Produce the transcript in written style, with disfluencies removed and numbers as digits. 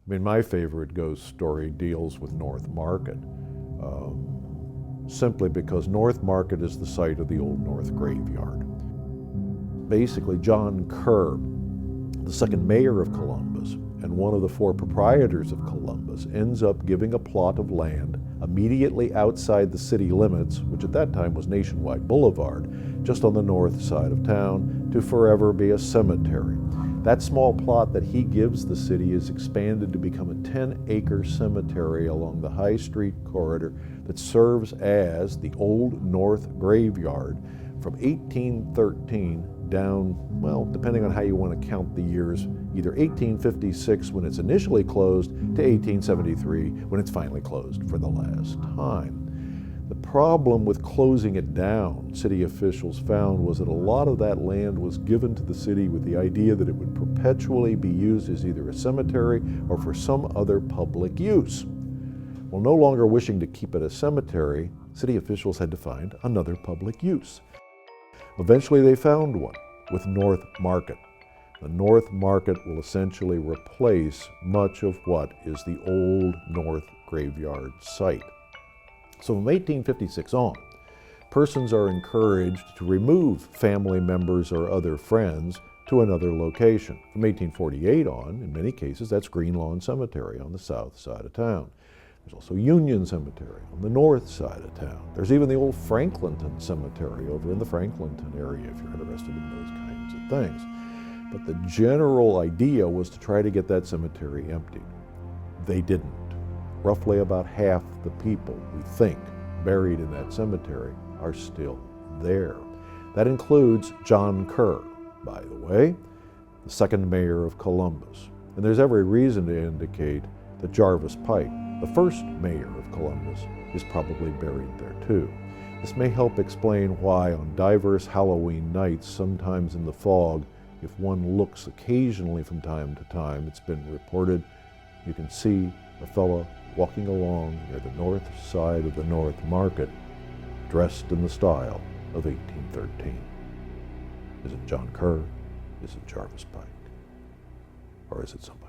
I mean, my favorite ghost story deals with North Market, simply because North Market is the site of the Old North Graveyard. Basically, John Kerr, the second mayor of Columbus and one of the four proprietors of Columbus, ends up giving a plot of land immediately outside the city limits, which at that time was Nationwide Boulevard, just on the north side of town, to forever be a cemetery. That small plot that he gives the city is expanded to become a 10-acre cemetery along the High Street corridor that serves as the Old North Graveyard from 1813 down, well, depending on how you want to count the years, either 1856 when it's initially closed to 1873 when it's finally closed for the last time. The problem with closing it down, city officials found, was that a lot of that land was given to the city with the idea that it would perpetually be used as either a cemetery or for some other public use. Well, no longer wishing to keep it a cemetery, city officials had to find another public use. Eventually they found one with North Market. The North Market will essentially replace much of what is the Old North Graveyard site. So from 1856 on, persons are encouraged to remove family members or other friends to another location. From 1848 on, in many cases, that's Green Lawn Cemetery on the south side of town. There's also Union Cemetery on the north side of town. There's even the old Franklinton Cemetery over in the Franklinton area if you're interested in those kinds of things. But the general idea was to try to get that cemetery emptied. They didn't. Roughly about half the people, we think, buried in that cemetery are still there. That includes John Kerr, by the way, the second mayor of Columbus. And there's every reason to indicate that Jarvis Pike, the first mayor of Columbus, is probably buried there too. This may help explain why on diverse Halloween nights, sometimes in the fog, if one looks occasionally from time to time, it's been reported, you can see a fellow walking along near the north side of the North Market, dressed in the style of 1813. Is it John Kerr? Is it Jarvis Pike? Or is it somebody